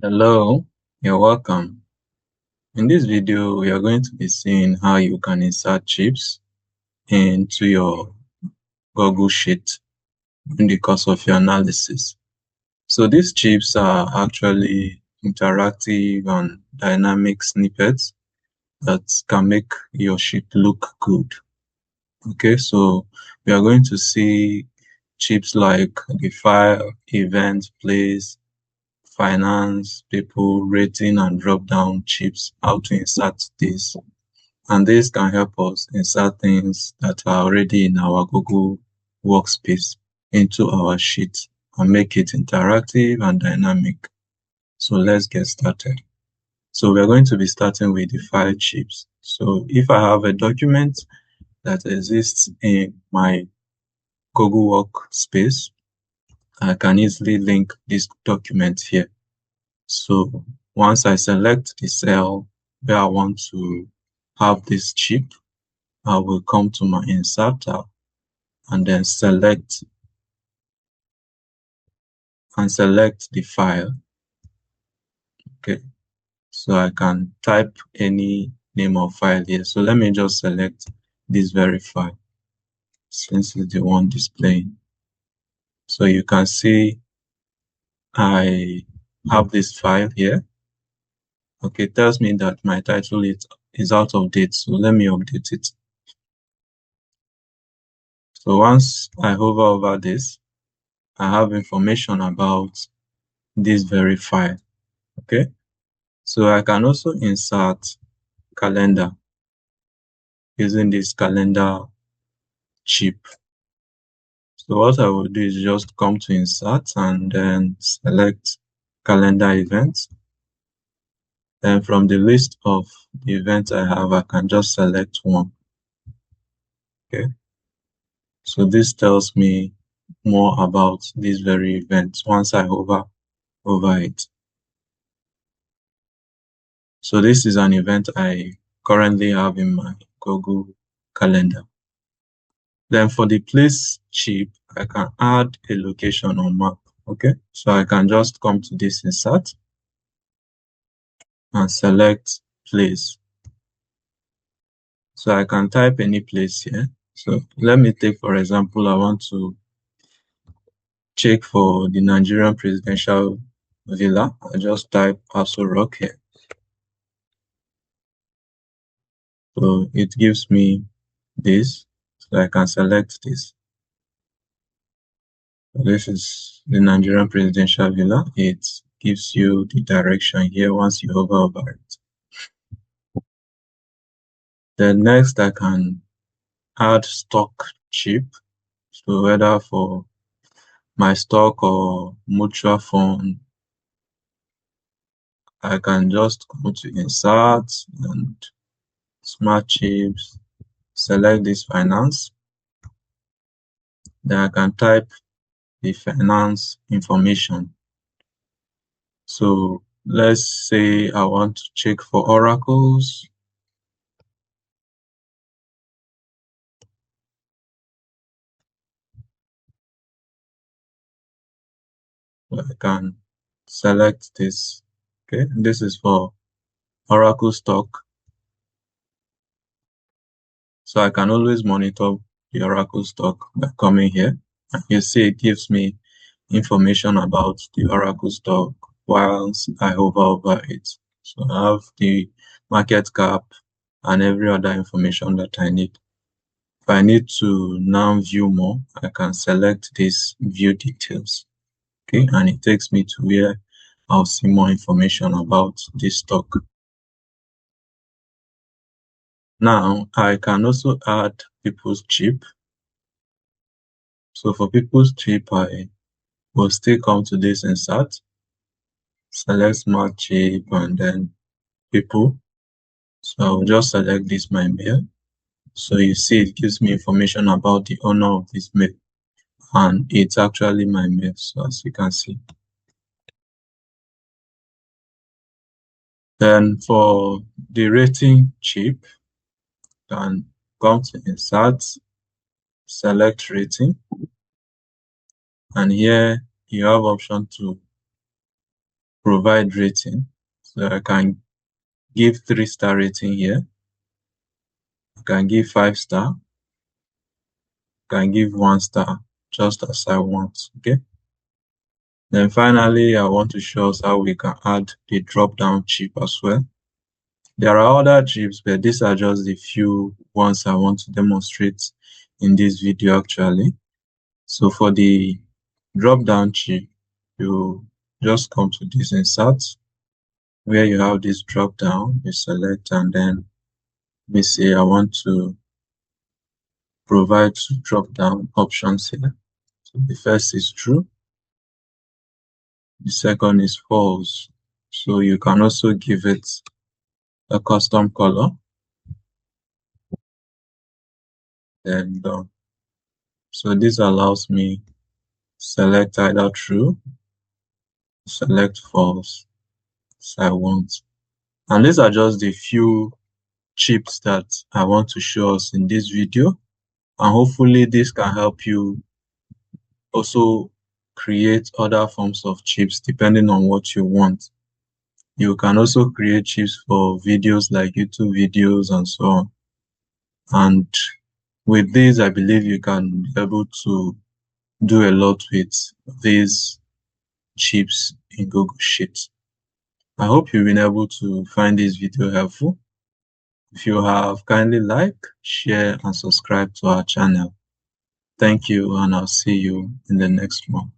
Hello, you're welcome. In this video, we are going to be seeing how you can insert chips into your Google Sheet in the course of your analysis. So these chips are actually interactive and dynamic snippets that can make your sheet look good. Okay, so we are going to see chips like the file, event, place, finance, people, rating and drop down chips, how to insert this. And this can help us insert things that are already in our Google workspace into our sheet and make it interactive and dynamic. So let's get started. So we're going to be starting with the file chips. So if I have a document that exists in my Google workspace, I can easily link this document here. So once I select the cell where I want to have this chip, I will come to my insert tab and then select the file. Okay, so I can type any name of file here. So let me just select this very file since it's the one displaying. So you can see I have this file here. Okay, it tells me that my title is out of date. So let me update it. So once I hover over this, I have information about this very file. Okay, so I can also insert calendar using this calendar chip. So what I will do is just come to insert and then select calendar events. Then from the list of the events I have, I can just select one. Okay, so this tells me more about this very event once I hover over it. So this is an event I currently have in my Google Calendar. Then for the place chip, I can add a location or map. Okay, so I can just come to this insert and select place. So I can type any place here. So let me take, for example, I want to check for the Nigerian presidential villa. I just type Aso Rock here. So it gives me this. So I can select this. So this is the Nigerian presidential villa. It gives you the direction here once you hover over it. Then next I can add stock chip. So whether for my stock or mutual fund, I can just go to insert and smart chips, select this finance. Then I can type the finance information. So let's say I want to check for oracles. I can select this. Okay, this is for Oracle stock. So I can always monitor the Oracle stock by coming here. You see it gives me information about the Oracle stock whilst I hover over it. So I have the market cap and every other information that I need. If I need to now view more, I can select this view details. Okay, and it takes me to where I'll see more information about this stock. Now I can also add people's chip. So for people's chip, I will still come to this insert, select smart chip and then people. So I'll just select this my mail. So you see it gives me information about the owner of this mail and it's actually my mail. So as you can see. Then for the rating chip, can come to insert, select rating, and here you have option to provide rating. So I can give 3-star rating here. I can give 5-star. I can give 1-star, just as I want. Okay. Then finally, I want to show us how we can add the drop-down chip as well. There are other chips, but these are just the few ones I want to demonstrate in this video actually. So for the drop-down chip, you just come to this insert where you have this drop-down, you select, and then let me say I want to provide two drop-down options here. So the first is true, the second is false. So you can also give it a custom color. And so this allows me select either true, select false, as I want. And these are just the few chips that I want to show us in this video. And hopefully this can help you also create other forms of chips depending on what you want. You can also create chips for videos like YouTube videos and so on. And with this, I believe you can be able to do a lot with these chips in Google Sheets. I hope you've been able to find this video helpful. If you have, kindly like, share, and subscribe to our channel. Thank you, and I'll see you in the next one.